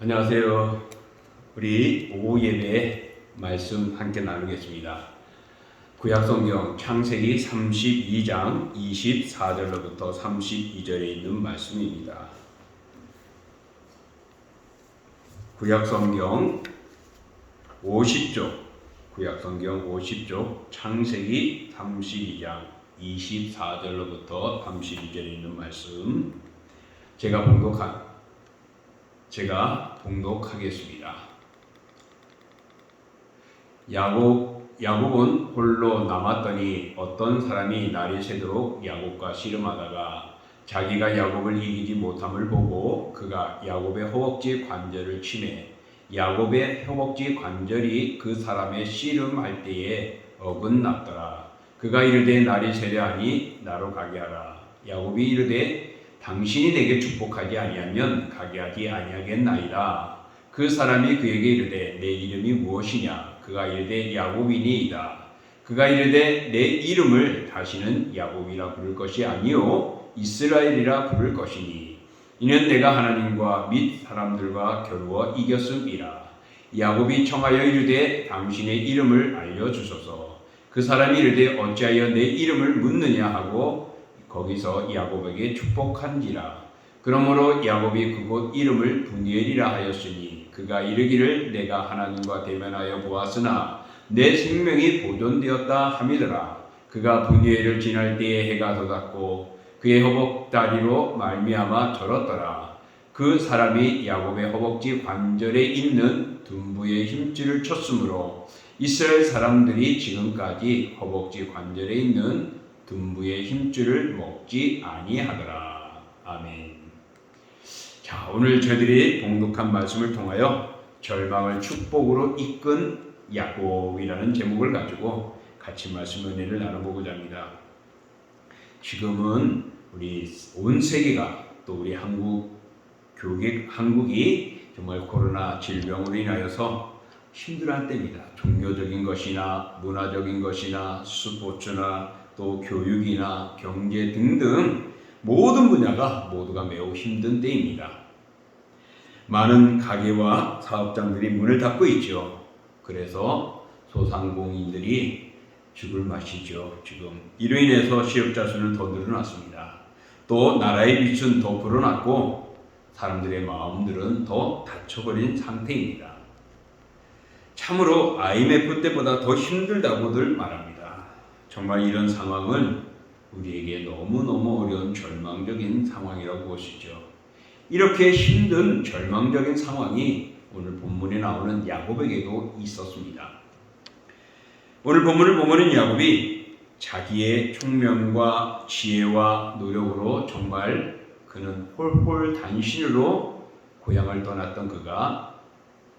안녕하세요. 우리 오후 예배 말씀 함께 나누겠습니다. 구약성경 창세기 32장 24절로부터 32절에 있는 말씀입니다. 구약성경 50쪽 창세기 32장 24절로부터 32절에 있는 말씀 제가 봉독하겠습니다. 야곱은 홀로 남았더니 어떤 사람이 날이 새도록 야곱과 씨름하다가 자기가 야곱을 이기지 못함을 보고 그가 야곱의 허벅지 관절을 치매 야곱의 허벅지 관절이 그 사람의 씨름할 때에 어긋났더라. 그가 이르되 날이 새려하니 나로 가게 하라. 야곱이 이르되 당신이 내게 축복하지 아니하면 가게 하지 아니하겠나이다. 그 사람이 그에게 이르되 내 이름이 무엇이냐? 그가 이르되 야곱이니이다. 그가 이르되 내 이름을 다시는 야곱이라 부를 것이 아니요 이스라엘이라 부를 것이니 이는 내가 하나님과 및 사람들과 겨루어 이겼음이라. 야곱이 청하여 이르되 당신의 이름을 알려주소서. 그 사람이 이르되 어찌하여 내 이름을 묻느냐 하고 거기서 야곱에게 축복한지라. 그러므로 야곱이 그곳 이름을 브니엘이라 하였으니 그가 이르기를 내가 하나님과 대면하여 보았으나 내 생명이 보존되었다 함이더라. 그가 브니엘을 지날 때에 해가 돋았고 그의 허벅다리로 말미암아 절었더라. 그 사람이 야곱의 허벅지 관절에 있는 둔부의 힘줄을 쳤으므로 이스라엘 사람들이 지금까지 허벅지 관절에 있는 둔부의 힘줄을 먹지 아니하더라. 아멘. 자, 오늘 저희들이 봉독한 말씀을 통하여 절망을 축복으로 이끈 야곱이라는 제목을 가지고 같이 말씀 은혜를 나눠보고자 합니다. 지금은 우리 온 세계가 또 우리 한국이 정말 코로나 질병으로 인하여서 힘들어할 때입니다. 종교적인 것이나 문화적인 것이나 스포츠나 또 교육이나 경제 등등 모든 분야가 모두가 매우 힘든 때입니다. 많은 가게와 사업장들이 문을 닫고 있죠. 그래서 소상공인들이 죽을 맛이죠. 지금 이로 인해서 실업자 수는 더 늘어났습니다. 또 나라의 빛은 더 불어났고 사람들의 마음들은 더 닫혀버린 상태입니다. 참으로 IMF 때보다 더 힘들다고들 말합니다. 정말 이런 상황은 우리에게 너무너무 어려운 절망적인 상황이라고 보시죠. 이렇게 힘든 절망적인 상황이 오늘 본문에 나오는 야곱에게도 있었습니다. 오늘 본문을 보면은 야곱이 자기의 총명과 지혜와 노력으로 정말 그는 홀홀단신으로 고향을 떠났던 그가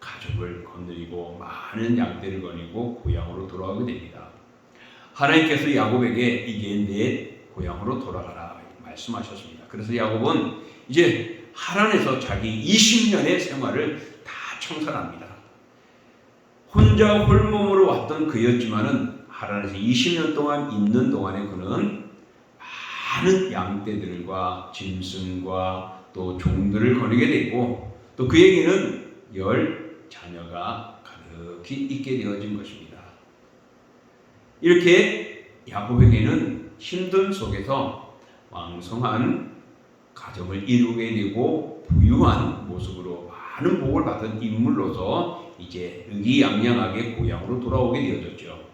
가족을 거느리고 많은 양떼를 거느리고 고향으로 돌아오게 됩니다. 하나님께서 야곱에게 이제 내 고향으로 돌아가라 말씀하셨습니다. 그래서 야곱은 이제 하란에서 자기 20년의 생활을 다 청산합니다. 혼자 홀몸으로 왔던 그였지만은 하란에서 20년 동안 있는 동안에 그는 많은 양떼들과 짐승과 또 종들을 거느리게 되고 또 그에게는 10 자녀가 가득히 있게 되어진 것입니다. 이렇게 야곱에게는 힘든 속에서 왕성한 가정을 이루게 되고 부유한 모습으로 많은 복을 받은 인물로서 이제 의기양양하게 고향으로 돌아오게 되어졌죠.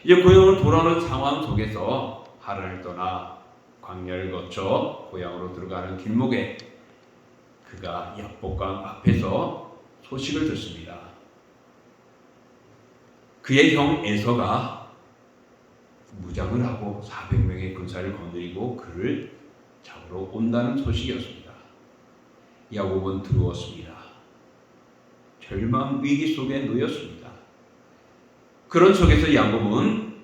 이제 고향으로 돌아오는 상황 속에서 하란을 떠나 광야를 거쳐 고향으로 들어가는 길목에 그가 야복강 앞에서 소식을 듣습니다. 그의 형 에서가 무장을 하고 400명의 군사를 거느리고 그를 잡으러 온다는 소식이었습니다. 야곱은 두려웠습니다. 절망 위기 속에 놓였습니다. 그런 속에서 야곱은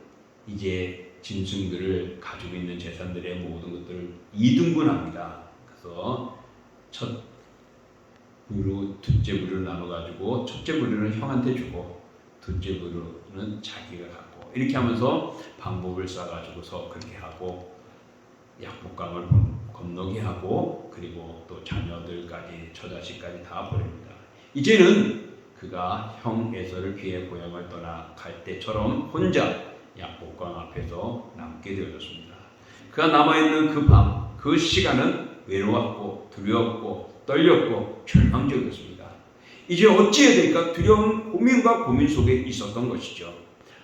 이제 짐승들을 가지고 있는 재산들의 모든 것들을 2등분합니다. 그래서 첫 부류, 둘째 부류를 나눠가지고 첫째 부류는 형한테 주고 둘째 부류는 자기가 갖고 이렇게 하면서 방법을 써가지고서 그렇게 하고 약복강을 건너게 하고 그리고 또 자녀들까지 처자식까지 다 보냅니다. 이제는 그가 형 에서를 피해 고향을 떠나 갈 때처럼 혼자 야곱강 앞에서 남게 되어졌습니다. 그가 남아있는 그 밤, 그 시간은 외로웠고 두려웠고 떨렸고 절망적이었습니다. 이제 어찌해야 될까 두려운 고민과 고민 속에 있었던 것이죠.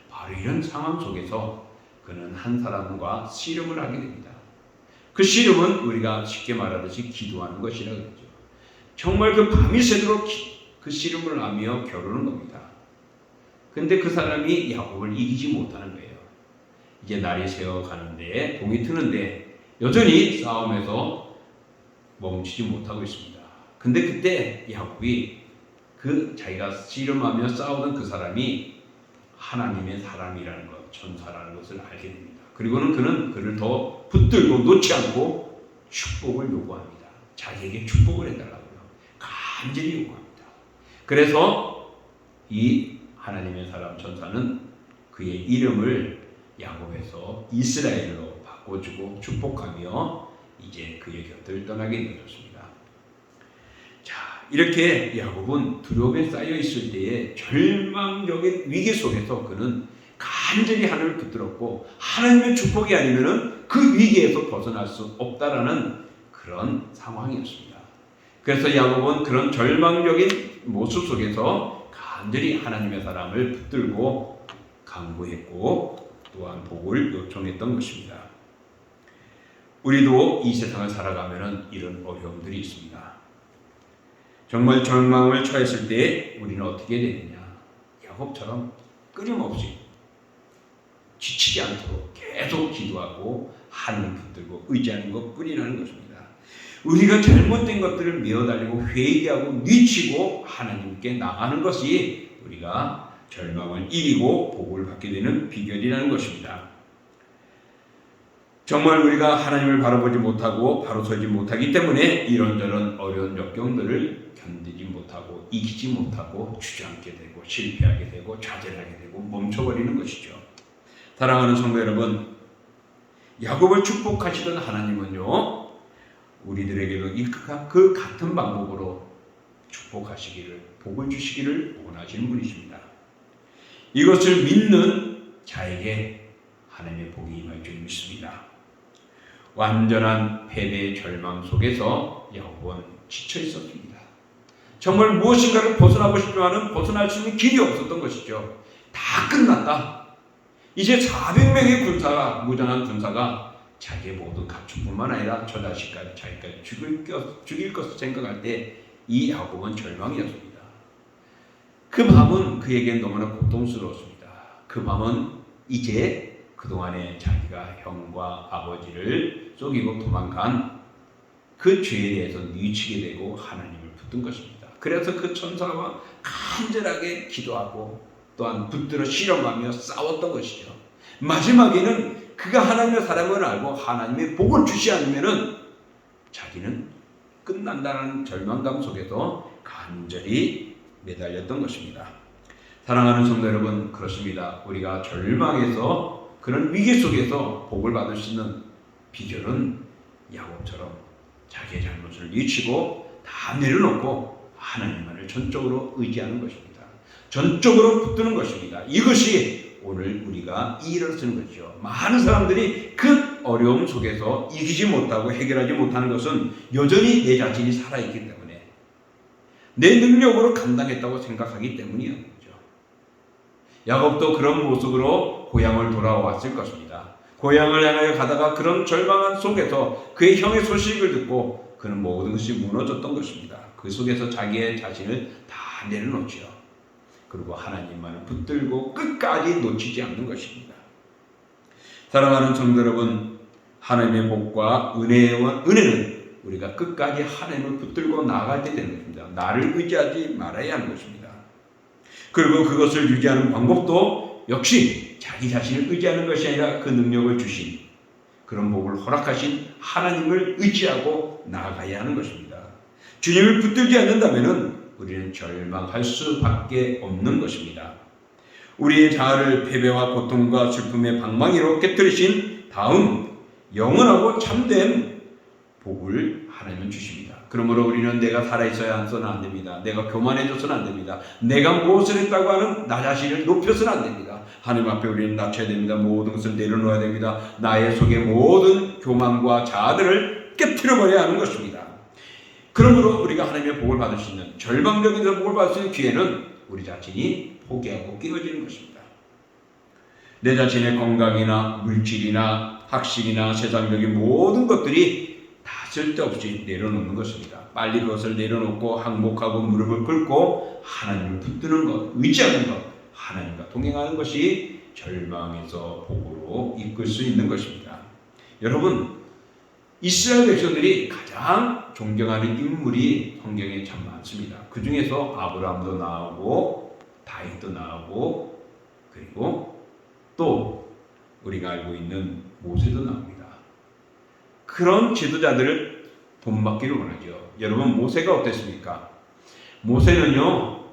바로 이런 상황 속에서 그는 한 사람과 씨름을 하게 됩니다. 그 씨름은 우리가 쉽게 말하듯이 기도하는 것이라 그러죠. 정말 그 밤이 새도록 그 씨름을 하며 겨루는 겁니다. 근데 그 사람이 야곱을 이기지 못하는 거예요. 이제 날이 새어가는데 동이 트는데 여전히 싸움에서 멈추지 못하고 있습니다. 근데 그때 야곱이 그 자기가 씨름하며 싸우던 그 사람이 하나님의 사람이라는 것, 천사라는 것을 알게 됩니다. 그리고는 그는 그를 더 붙들고 놓지 않고 축복을 요구합니다. 자기에게 축복을 해달라고요. 간절히 요구합니다. 그래서 이 하나님의 사람 천사는 그의 이름을 야곱에서 이스라엘로 바꿔주고 축복하며 이제 그의 곁을 떠나게 되었습니다. 자, 이렇게 야곱은 두려움에 쌓여 있을 때에 절망적인 위기 속에서 그는 간절히 하나님을 붙들었고 하나님의 축복이 아니면은 그 위기에서 벗어날 수 없다라는 그런 상황이었습니다. 그래서 야곱은 그런 절망적인 모습 속에서 간절히 하나님의 사람을 붙들고 강구했고 또한 복을 요청했던 것입니다. 우리도 이 세상을 살아가면은 이런 어려움들이 있습니다. 정말 절망을 처했을 때 우리는 어떻게 되느냐? 야곱처럼 끊임없이 지치지 않도록 계속 기도하고 하나님을 붙들고 의지하는 것뿐이라는 것입니다. 우리가 잘못된 것들을 메어달리고 회개하고 뉘치고 하나님께 나가는 것이 우리가 절망을 이기고 복을 받게 되는 비결이라는 것입니다. 정말 우리가 하나님을 바라보지 못하고 바로 서지 못하기 때문에 이런저런 어려운 역경들을 견디지 못하고 이기지 못하고 주저앉게 되고 실패하게 되고 좌절하게 되고 멈춰버리는 것이죠. 사랑하는 성도 여러분, 야곱을 축복하시던 하나님은요, 우리들에게도 그 같은 방법으로 축복하시기를, 복을 주시기를 원하시는 분이십니다. 이것을 믿는 자에게 하나님의 복이 임할 줄 믿습니다. 완전한 패배의 절망 속에서 야곱은 지쳐 있었습니다. 정말 무엇인가를 벗어나고 싶지만은 벗어날 수 있는 길이 없었던 것이죠. 다 끝났다. 이제 400명의 군사가, 무장한 군사가 자기의 모든 가축뿐만 아니라 저 자식까지 자기까지 죽일 것을 생각할 때 이 야곱은 절망이었습니다. 그 밤은 그에겐 너무나 고통스러웠습니다. 그 밤은 이제 그동안에 자기가 형과 아버지를 속이고 도망간 그 죄에 대해서 뉘치게 되고 하나님을 붙든 것입니다. 그래서 그 천사와 간절하게 기도하고 또한 붙들어 실험하며 싸웠던 것이죠. 마지막에는 그가 하나님의 사랑을 알고 하나님의 복을 주시 않으면은 자기는 끝난다는 절망감 속에서 간절히 매달렸던 것입니다. 사랑하는 성도 여러분, 그렇습니다. 우리가 절망에서 그런 위기 속에서 복을 받을 수 있는 비결은 야곱처럼 자기의 잘못을 뉘치고 다 내려놓고 하나님만을 전적으로 의지하는 것입니다. 전적으로 붙드는 것입니다. 이것이 오늘 우리가 이 일을 쓰는 것이죠. 많은 사람들이 그 어려움 속에서 이기지 못하고 해결하지 못하는 것은 여전히 내 자신이 살아있기 때문에 내 능력으로 감당했다고 생각하기 때문이죠. 야곱도 그런 모습으로 고향을 돌아왔을 것입니다. 고향을 향하여 가다가 그런 절망한 속에서 그의 형의 소식을 듣고 그는 모든 것이 무너졌던 것입니다. 그 속에서 자기의 자신을 다 내려놓지요. 그리고 하나님만을 붙들고 끝까지 놓치지 않는 것입니다. 사랑하는 성도 여러분, 하나님의 복과 은혜는 우리가 끝까지 하나님을 붙들고 나아갈 때 되는 것입니다. 나를 의지하지 말아야 하는 것입니다. 그리고 그것을 유지하는 방법도 역시 자기 자신을 의지하는 것이 아니라 그 능력을 주신 그런 복을 허락하신 하나님을 의지하고 나아가야 하는 것입니다. 주님을 붙들지 않는다면 우리는 절망할 수밖에 없는 것입니다. 우리의 자아를 패배와 고통과 슬픔의 방망이로 깨뜨리신 다음 영원하고 참된 복을 하나님은 주십니다. 그러므로 우리는 내가 살아있어야 해서는 안 됩니다. 내가 교만해져서는 안 됩니다. 내가 무엇을 했다고 하는 나 자신을 높여서는 안 됩니다. 하나님 앞에 우리는 낮춰야 됩니다. 모든 것을 내려놓아야 됩니다. 나의 속에 모든 교만과 자아들을 깨트려버려야 하는 것입니다. 그러므로 우리가 하나님의 복을 받을 수 있는, 절망적인 복을 받을 수 있는 기회는 우리 자신이 포기하고 깨어지는 것입니다. 내 자신의 건강이나 물질이나 학식이나 세상적인 모든 것들이 다 쓸데없이 내려놓는 것입니다. 빨리 그것을 내려놓고 항복하고 무릎을 꿇고 하나님을 붙드는 것, 의지하는 것, 하나님과 동행하는 것이 절망에서 복으로 이끌 수 있는 것입니다. 여러분, 이스라엘 백성들이 가장 존경하는 인물이 성경에 참 많습니다. 그 중에서 아브라함도 나오고 다윗도 나오고 그리고 또 우리가 알고 있는 모세도 나옵니다. 그런 지도자들을 본받기를 원하죠. 여러분, 모세가 어땠습니까? 모세는요,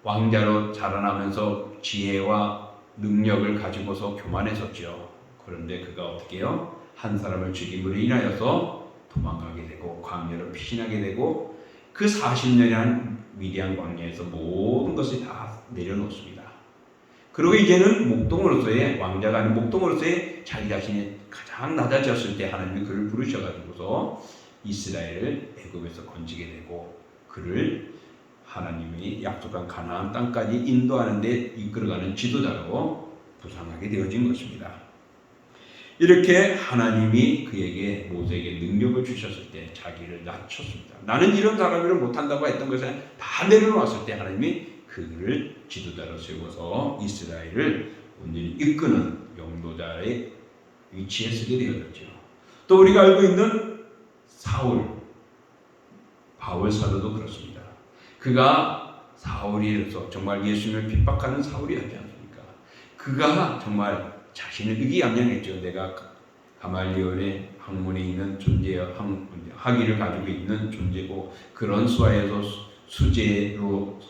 왕자로 자라나면서 지혜와 능력을 가지고서 교만했었죠. 그런데 그가 어떻게 해요? 한 사람을 죽임으로 인하여서 도망가게 되고 광야로 피신하게 되고 그 40년이란 미디안 광야에서 모든 것을 다 내려놓습니다. 그리고 이제는 목동으로서의, 왕자가 아닌 목동으로서의 자기 자신이 가장 낮아졌을 때 하나님이 그를 부르셔가지고서 이스라엘을 애굽에서 건지게 되고 그를 하나님이 약속한 가나안 땅까지 인도하는 데 이끌어가는 지도자로 부상하게 되어진 것입니다. 이렇게 하나님이 그에게, 모세에게 능력을 주셨을 때 자기를 낮췄습니다. 나는 이런 사람을 못한다고 했던 것을 다 내려놓았을 때 하나님이 그를 지도자로 세워서 이스라엘을 온전히 이끄는 영도자의 위치에 서게 되었죠. 또 우리가 알고 있는 사울, 바울 사도도 그렇습니다. 그가 사울이라서 정말 예수님을 핍박하는 사울이었지 않습니까? 그가 정말 자신을 의기양양했죠. 내가 가말리엘의 학문에 있는 학위를 가지고 있는 존재고 그런 수하에서 수재로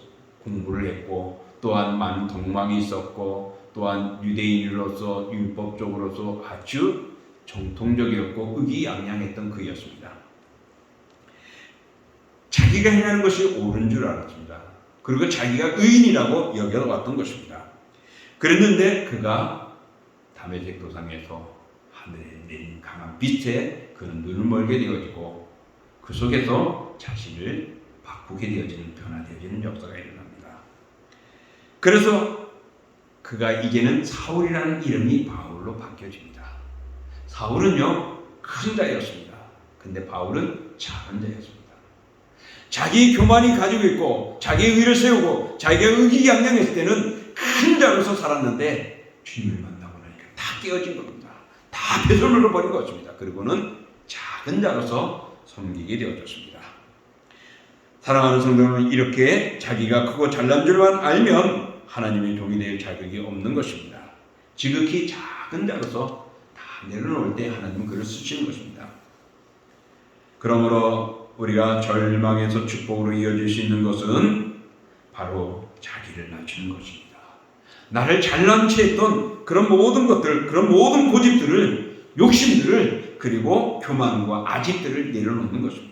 공부를 했고 또한 많은 동망이 있었고 또한 유대인으로서 율법적으로서 아주 정통적이었고 의기양양했던 그였습니다. 자기가 행하는 것이 옳은 줄 알았습니다. 그리고 자기가 의인이라고 여겨왔던 것입니다. 그랬는데 그가 다메섹 도상에서 하늘에 내린 강한 빛에 그는 눈을 멀게 되어지고 그 속에서 자신을 바꾸게 되어지는, 변화되어지는 역사가 일어납니다. 그래서 그가 이제는 사울이라는 이름이 바울로 바뀌어집니다. 사울은요, 큰 자였습니다. 근데 바울은 작은 자였습니다. 자기 교만이 가지고 있고 자기의 의를 세우고 자기가 의기양양했을 때는 큰 자로서 살았는데 주님을 만나고 나니까 다 깨어진 겁니다. 다 배설물로 버린 것입니다. 그리고는 작은 자로서 섬기게 되어졌습니다. 사랑하는 성도는 이렇게 자기가 크고 잘난 줄만 알면 하나님의 종이 될 자격이 없는 것입니다. 지극히 작은 자로서 다 내려놓을 때 하나님은 그를 쓰시는 것입니다. 그러므로 우리가 절망에서 축복으로 이어질 수 있는 것은 바로 자기를 낮추는 것입니다. 나를 잘난 채 했던 그런 모든 것들, 그런 모든 고집들을, 욕심들을, 그리고 교만과 아집들을 내려놓는 것입니다.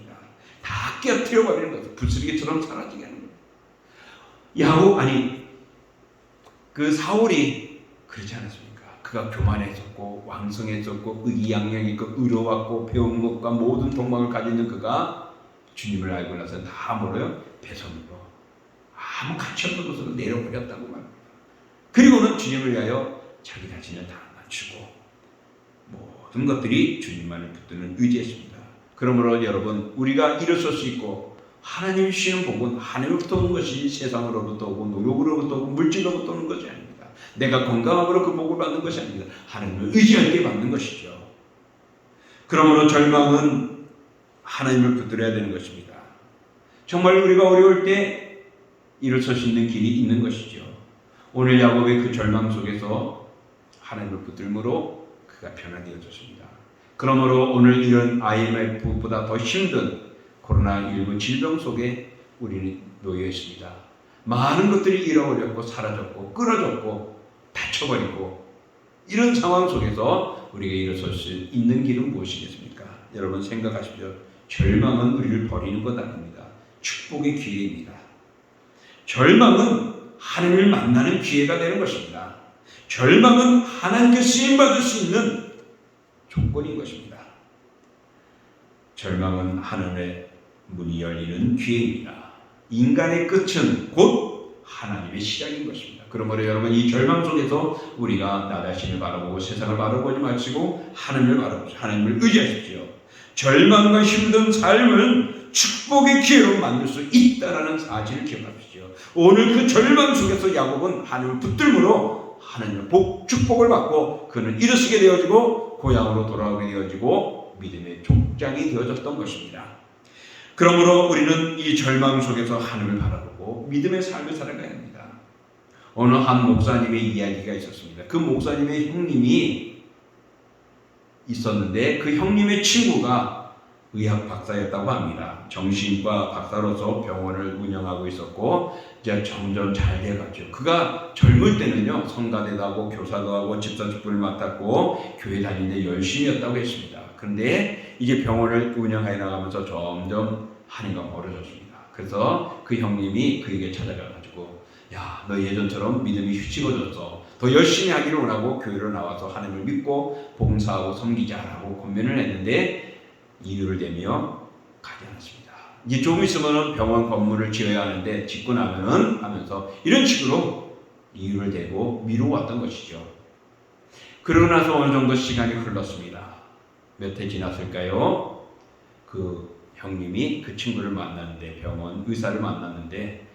다 깨트려버리는 것을 부스러기처럼 사라지게 하는 거예요. 그 사울이 그렇지 않았습니까? 그가 교만했었고 왕성했었고 의기양양했고 의로웠고 배운 것과 모든 동망을 가지고 있는 그가 주님을 알고 나서 다 뭐래요? 배선으로 아무 가치 없는 것으로 내려버렸다고 말합니다. 그리고는 주님을 위하여 자기 자신을 다 낮추고 모든 것들이 주님만을 붙드는 의지했습니다. 그러므로 여러분, 우리가 일어설 수 있고 하나님이 주시는 복은 하나님으로부터 오는 것이 세상으로부터 오고 노력으로부터 오고 물질로부터 오는 것이 아닙니다. 내가 건강함으로 그 복을 받는 것이 아닙니다. 하나님을 의지할 때 받는 것이죠. 그러므로 절망은 하나님을 붙들어야 되는 것입니다. 정말 우리가 어려울 때 일어설 수 있는 길이 있는 것이죠. 오늘 야곱의 그 절망 속에서 하나님을 붙들므로 그가 변화되어졌습니다. 그러므로 오늘 이런 IMF보다 더 힘든 코로나19 질병 속에 우리는 놓여 있습니다. 많은 것들이 잃어버렸고 사라졌고 끊어졌고 다쳐버리고 이런 상황 속에서 우리가 일어설 수 있는 길은 무엇이겠습니까? 여러분 생각하십시오. 절망은 우리를 버리는 것 아닙니다. 축복의 기회입니다. 절망은 하나님을 만나는 기회가 되는 것입니다. 절망은 하나님께 쓰임받을 수 있는 조건인 것입니다. 절망은 하늘의 문이 열리는 기회입니다. 인간의 끝은 곧 하나님의 시작인 것입니다. 그러므로 여러분, 이 절망 속에서 우리가 나 자신을 바라보고 세상을 바라보지 마시고 하나님을 바라보시고 하나님을 의지하십시오. 절망과 힘든 삶을 축복의 기회로 만들 수 있다는 사실을 기억하십시오. 오늘 그 절망 속에서 야곱은 하나님을 붙들므로 하나님의 축복을 받고 그는 일어서게 되어지고 고향으로 돌아오게 되어지고 믿음의 족장이 되어졌던 것입니다. 그러므로 우리는 이 절망 속에서 하나님을 바라보고 믿음의 삶을 살아가야 합니다. 어느 한 목사님의 이야기가 있었습니다. 그 목사님의 형님이 있었는데 그 형님의 친구가 의학 박사였다고 합니다. 정신과 박사로서 병원을 운영하고 있었고 이제 점점 잘 돼갔죠. 그가 젊을 때는요, 성가대도 하고 교사도 하고 집사 직분을 맡았고 교회 다니는데 열심히 했다고 했습니다. 그런데 이제 병원을 운영해 나가면서 점점 하나님과 멀어졌습니다. 그래서 그 형님이 그에게 찾아가가지고, 야, 너 예전처럼 믿음이 휘식어졌어. 더 열심히 하기를 원하고 교회로 나와서 하나님을 믿고 봉사하고 섬기자라고 권면을 했는데 이유를 대며 가지 않았습니다. 이제 좀 있으면 병원 건물을 지어야 하는데 짓고 나면은 하면서 이런 식으로 이유를 대고 미루어왔던 것이죠. 그러고 나서 어느 정도 시간이 흘렀습니다. 몇 해 지났을까요? 그 형님이 그 친구를 만났는데, 병원 의사를 만났는데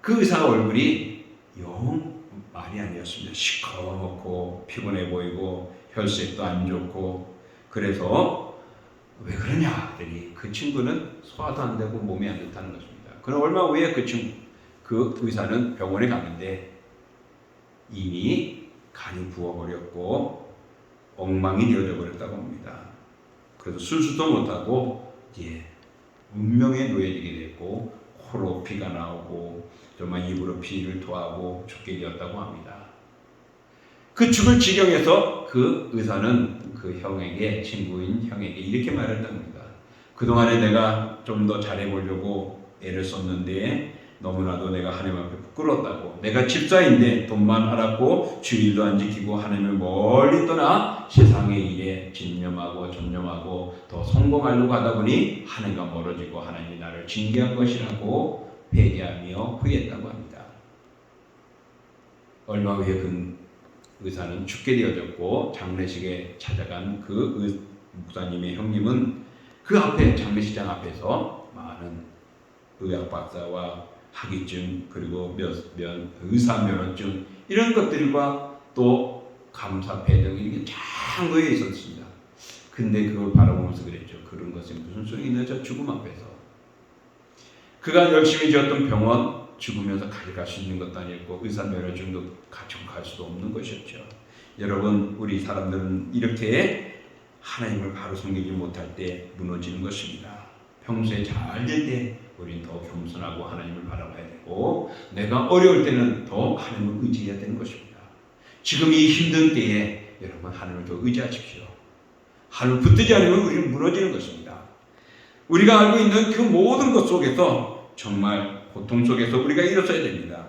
그 의사 얼굴이 영 말이 아니었습니다. 시커멓고 피곤해 보이고 혈색도 안 좋고, 그래서 왜 그러냐 그랬더니 그 친구는 소화도 안 되고 몸이 안 좋다는 것입니다. 그럼 얼마 후에 그 의사는 병원에 갔는데 이미 간이 부어버렸고 엉망이 되어져 버렸다고 합니다. 그래서 수술도 못하고 이제 운명에 놓여지게 됐고 코로 피가 나오고 정말 입으로 피를 토하고 죽게 되었다고 합니다. 그 죽을 지경에서 그 의사는 그 형에게, 친구인 형에게 이렇게 말했답니다. 그동안에 내가 좀 더 잘해보려고 애를 썼는데 너무나도 내가 하나님 앞에 부끄러웠다고, 내가 집사인데 돈만 알았고 주일도 안 지키고 하나님을 멀리 떠나 세상의 일에 집념하고 전념하고 더 성공하려고 하다 보니 하나님과 멀어지고 하나님이 나를 징계한 것이라고 회개하며 후회했다고 합니다. 얼마 후에 그 의사는 죽게 되어졌고 장례식에 찾아간 그 목사님의 형님은 그 앞에, 장례식장 앞에서 많은 의학 박사와 학위증 그리고 의사 면허증 이런 것들과 또 감사패 등 이렇게 쫙 놓여 있었습니다. 근데 그걸 바라보면서 그랬죠. 그런 것이 무슨 소용이 있나, 저 죽음 앞에서. 그가 열심히 지었던 병원 죽으면서 가져갈 수 있는 것도 아니었고 의사 면허증도 가지고 갈 수도 없는 것이었죠. 여러분, 우리 사람들은 이렇게 하나님을 바로 섬기지 못할 때 무너지는 것입니다. 평소에 잘 될 때 우리는 더 겸손하고 하나님을 바라봐야 되고, 내가 어려울 때는 더 하나님을 의지해야 되는 것입니다. 지금 이 힘든 때에 여러분 하나님을 더 의지하십시오. 하나님을 붙들지 않으면 우리는 무너지는 것입니다. 우리가 알고 있는 그 모든 것 속에서 정말 고통 속에서 우리가 일어서야 됩니다.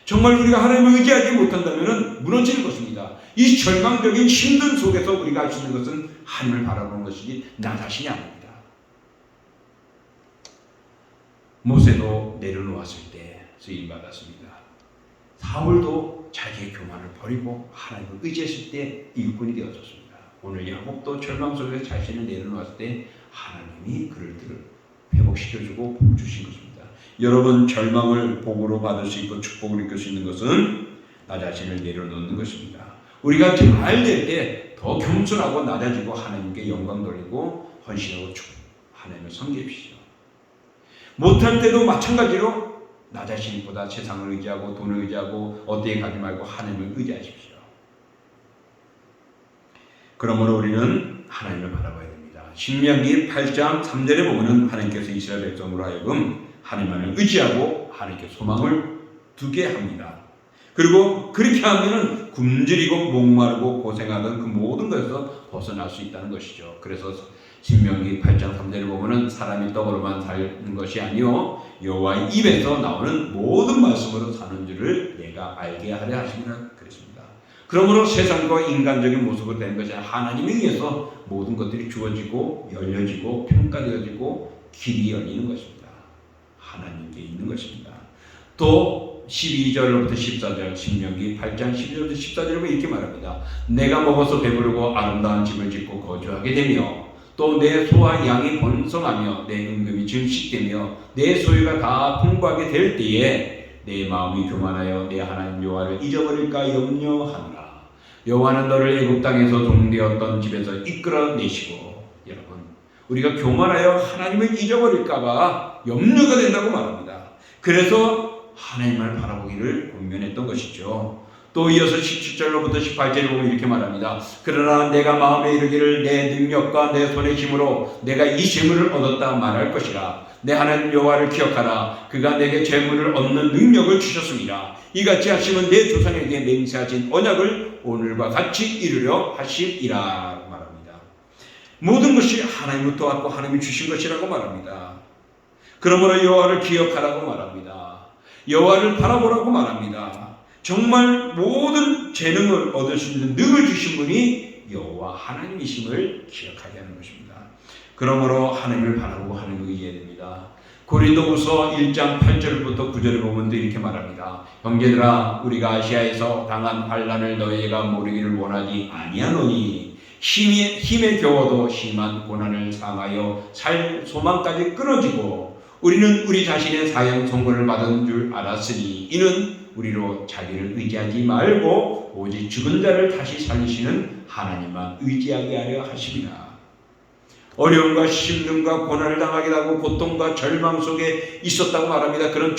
정말 우리가 하나님을 의지하지 못한다면 무너지는 것입니다. 이 절망적인 힘든 속에서 우리가 할 수 있는 것은 하나님을 바라보는 것이지 나 자신이 아닙니다. 모세도 내려놓았을 때 쓰임받았습니다. 사울도 자기의 교만을 버리고 하나님을 의지했을 때 일꾼이 되어졌습니다. 오늘 야곱도 절망 속에서 자신을 내려놓았을 때 하나님이 그를 회복시켜주고 복 주신 것입니다. 여러분, 절망을 복으로 받을 수 있고 축복을 이끌 수 있는 것은 나 자신을 내려놓는 것입니다. 우리가 잘 될 때 더 겸손하고 낮아지고 하나님께 영광 돌리고 헌신하고 하나님을 섬기십시오. 못할 때도 마찬가지로 나 자신보다 세상을 의지하고 돈을 의지하고 어디에 가지 말고 하나님을 의지하십시오. 그러므로 우리는 하나님을 바라봐야 됩니다. 신명기 8장 3절에 보면은 하나님께서 이스라엘 백성으로 하여금 하나님만을 의지하고 하나님께 소망을 두게 합니다. 그리고 그렇게 하면은 굶주리고 목마르고 고생하던 그 모든 것에서 벗어날 수 있다는 것이죠. 그래서 신명기 8장 3절을 보면은 사람이 떡으로만 사는 것이 아니요 여호와의 입에서 나오는 모든 말씀으로 사는 줄을 내가 알게 하려 하시니라 그랬습니다. 그러므로 세상과 인간적인 모습으로 된 것이 아니라 하나님에 의해서 모든 것들이 주어지고 열려지고 평가되어지고 길이 열리는 것입니다. 하나님께 있는 것입니다. 또 12절로부터 14절 신명기 8장 12절부터 14절을 보면 이렇게 말합니다. 내가 먹어서 배부르고 아름다운 집을 짓고 거주하게 되며 또 내 소와 양이 번성하며 내 임금이 증식되며 내 소유가 다 풍부하게 될 때에 내 마음이 교만하여 내 하나님 여호와를 잊어버릴까 염려하노라. 여호와는 너를 애굽 땅에서 종되었던 집에서 이끌어내시고, 여러분 우리가 교만하여 하나님을 잊어버릴까봐 염려가 된다고 말합니다. 그래서 하나님을 바라보기를 권면했던 것이죠. 또 이어서 17절로부터 18절을 보면 이렇게 말합니다. 그러나 내가 마음에 이르기를 내 능력과 내 손의 힘으로 내가 이 재물을 얻었다 말할 것이라. 내 하나님 여호와를 기억하라. 그가 내게 재물을 얻는 능력을 주셨습니다. 이같이 하시면 내 조상에게 맹세하신 언약을 오늘과 같이 이루려 하시리라 말합니다. 모든 것이 하나님부터 왔고 하나님이 주신 것이라고 말합니다. 그러므로 여호와를 기억하라고 말합니다. 여호와를 바라보라고 말합니다. 정말 모든 재능을 얻을 수 있는 능을 주신 분이 여호와 하나님이심을 기억하게 하는 것입니다. 그러므로 하나님을 바라보고 하나님을 의지해야 됩니다. 고린도후서 1장 8절부터 9절을 보면 이렇게 말합니다. 형제들아 우리가 아시아에서 당한 환난을 너희가 모르기를 원하지 아니하노니 힘에 겨워도 심한 고난을 당하여 살 소망까지 끊어지고 우리는 우리 자신의 사형 선고를 받은 줄 알았으니 이는 우리로 자기를 의지하지 말고 오직 죽은 자를 다시 살리시는 하나님만 의지하게 하려 하심이라. 어려움과 힘듦과 고난을 당하기도 하고 고통과 절망 속에 있었다고 말합니다. 그런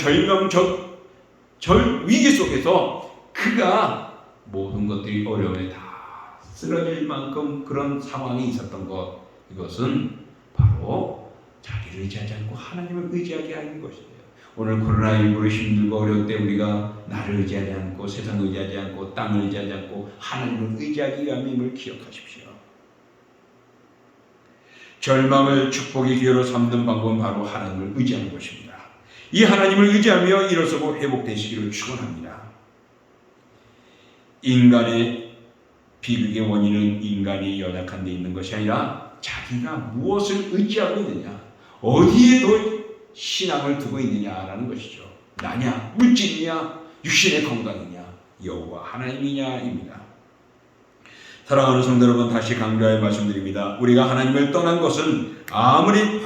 위기 속에서 그가 모든 것들이 어려움에 다 쓰러질 만큼 그런 상황이 있었던 것, 이것은 바로 자기를 의지하지 않고 하나님을 의지하게 하는 것이에요. 오늘 코로나19로 힘들고 어려울 때 우리가 나를 의지하지 않고 세상을 의지하지 않고 땅을 의지하지 않고 하나님을 의지하기 위함임을 기억하십시오. 절망을 축복의 기회로 삼는 방법은 바로 하나님을 의지하는 것입니다. 이 하나님을 의지하며 일어서고 회복되시기를 축원합니다. 인간의 비극의 원인은 인간이 연약한 데 있는 것이 아니라 자기가 무엇을 의지하고 있느냐, 어디에 더 신앙을 두고 있느냐라는 것이죠. 나냐, 물질이냐, 육신의 건강이냐, 여호와 하나님이냐입니다. 사랑하는 성도 여러분, 다시 강조하여 말씀드립니다. 우리가 하나님을 떠난 것은 아무리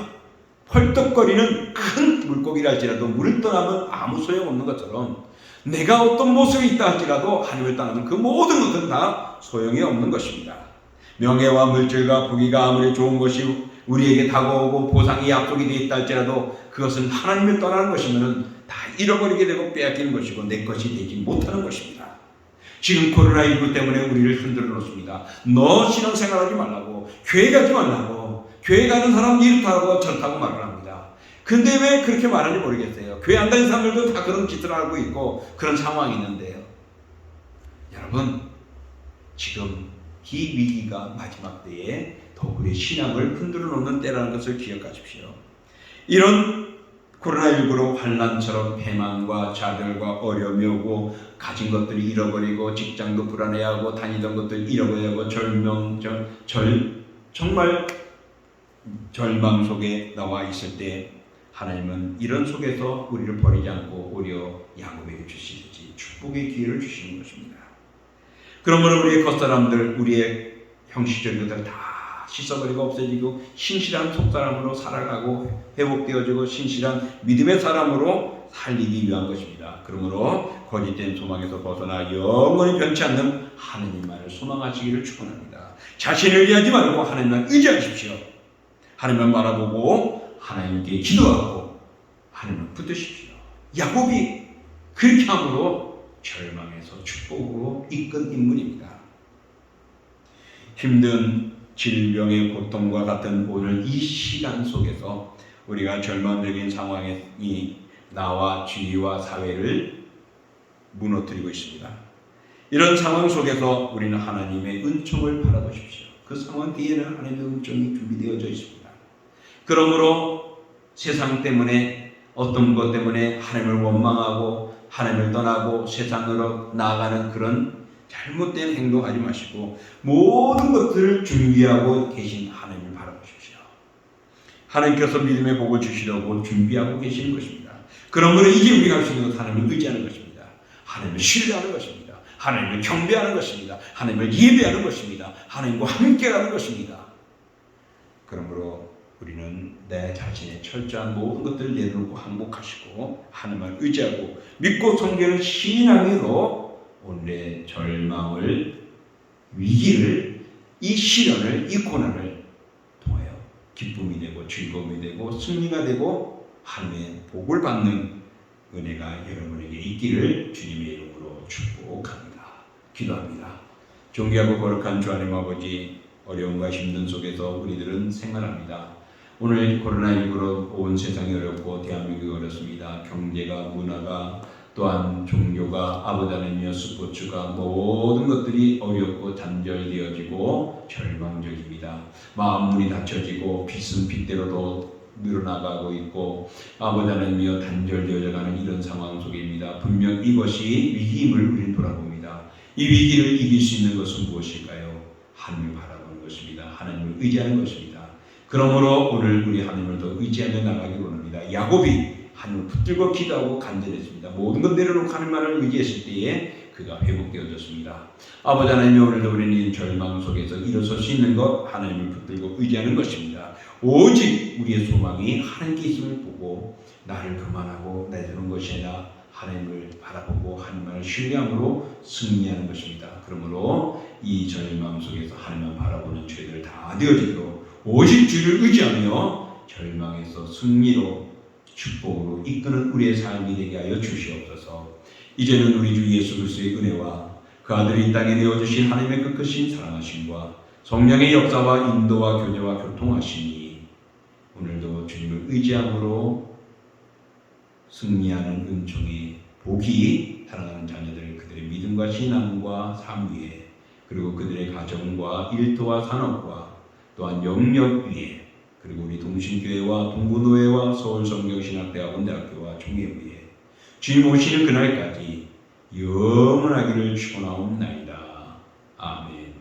펄떡거리는 큰 물고기라 할지라도 물을 떠나면 아무 소용없는 것처럼 내가 어떤 모습이 있다 할지라도 하나님을 떠나면 그 모든 것은 다 소용이 없는 것입니다. 명예와 물질과 부귀가 아무리 좋은 것이 우리에게 다가오고 보상이 약속이 되어 있다 할지라도 그것은 하나님을 떠나는 것이면 다 잃어버리게 되고 빼앗기는 것이고 내 것이 되지 못하는 것입니다. 지금 코로나19 때문에 우리를 흔들어 놓습니다. 너 신앙생활하지 말라고, 교회 가지 말라고, 교회 가는 사람 이렇다고 저렇다고 말을 합니다. 근데 왜 그렇게 말하는지 모르겠어요. 교회 안 다니는 사람들도 다 그런 짓을 하고 있고 그런 상황이 있는데요. 여러분, 지금 이 위기가 마지막 때에 더욱 우리의 신앙을 흔들어 놓는 때라는 것을 기억하십시오. 이런 코로나19로 환난처럼 패망과 좌절과 어려움이 오고 가진 것들을 잃어버리고 직장도 불안해하고 다니던 것들 잃어버리고 정말 절망 속에 나와 있을 때 하나님은 이런 속에서 우리를 버리지 않고 오히려 야곱에게 주시듯이 축복의 기회를 주시는 것입니다. 그러므로 우리의 겉사람들, 우리의 형식적인 것들 다 씻어버리고 없애지고 신실한 속사람으로 살아가고 회복되어지고 신실한 믿음의 사람으로 살리기 위한 것입니다. 그러므로 거짓된 소망에서 벗어나 영원히 변치 않는 하느님만을 소망하시기를 축원합니다. 자신을 의지하지 말고 하나님만 의지하십시오. 하나님만 바라보고 하나님께 기도하고 하나님을 붙드십시오. 야곱이 그렇게 함으로 절망에서 축복으로 이끈 인물입니다. 힘든 질병의 고통과 같은 오늘 이 시간 속에서 우리가 절망적인 상황이 나와 주위와 사회를 무너뜨리고 있습니다. 이런 상황 속에서 우리는 하나님의 은총을 바라보십시오. 그 상황 뒤에는 하나님의 은총이 준비되어져 있습니다. 그러므로 세상 때문에 어떤 것 때문에 하나님을 원망하고 하나님을 떠나고 세상으로 나아가는 그런 잘못된 행동하지 마시고 모든 것들을 준비하고 계신 하나님을 바라보십시오. 하나님께서 믿음의 복을 주시려고 준비하고 계시는 것입니다. 그러므로 이제 우리가 할 수 있는 것은 하나님을 의지하는 것입니다. 하나님을 신뢰하는 것입니다. 하나님을 경배하는 것입니다. 하나님을 예배하는 것입니다. 하나님과 함께하는 것입니다. 그러므로 우리는 내 자신의 철저한 모든 것들을 내려놓고 항복하시고 하나님을 의지하고 믿고 섬기는 신앙으로 오늘의 절망을, 위기를, 이 시련을, 이 고난을 통하여 기쁨이 되고 즐거움이 되고 승리가 되고 하나님의 복을 받는 은혜가 여러분에게 있기를 주님의 이름으로 축복합니다. 기도합니다. 존귀하고 거룩한 주 하나님 아버지, 어려움과 힘든 속에서 우리들은 생활합니다. 오늘 코로나19로 온 세상이 어렵고 대한민국이 어렵습니다. 경제가, 문화가, 또한 종교가, 아버지 하나님이여 스포츠가 모든 것들이 어렵고 단절되어지고 절망적입니다. 마음문이 닫혀지고 빚은 빚대로도 늘어나가고 있고 아버지 하나님이여 단절되어져가는 이런 상황 속입니다. 분명 이것이 위기임을 우리는 돌아봅니다. 이 위기를 이길 수 있는 것은 무엇일까요? 하나님을 바라보는 것입니다. 하나님을 의지하는 것입니다. 그러므로 오늘 우리 하나님을 더 의지하며 나가기를 원합니다. 야곱이 하나님을 붙들고 기도하고 간절했습니다. 모든 것 내려놓고 하나님만을 의지했을 때에 그가 회복되어졌습니다. 아버지 하나님, 오늘도 우리는 절망 속에서 일어설 수 있는 것 하나님을 붙들고 의지하는 것입니다. 오직 우리의 소망이 하나님께 힘을 보고 나를 그만하고 내주는 것이 아니라 하나님을 바라보고 하나님을 신뢰함으로 승리하는 것입니다. 그러므로 이 절망 속에서 하나님을 바라보는 죄들 다 되어지도록 오직 주를 의지하며 절망에서 승리로 축복으로 이끄는 우리의 삶이 되게 하여 주시옵소서. 이제는 우리 주 예수 그리스도의 은혜와 그 아들이 이 땅에 내어주신 하나님의 그 크신 사랑하심과 성령의 역사와 인도와 교제와 교통하심이 오늘도 주님을 의지함으로 승리하는 은총의 복이 사랑하는 자녀들 그들의 믿음과 신앙과 삶 위에 그리고 그들의 가정과 일터와 산업과 또한 영역 위에 그리고 우리 동신교회와 동부노회와 서울성경신학대학원 대학교와 총회위에 주님 오시는 그날까지 영원하기를 축원하옵나이다. 아멘.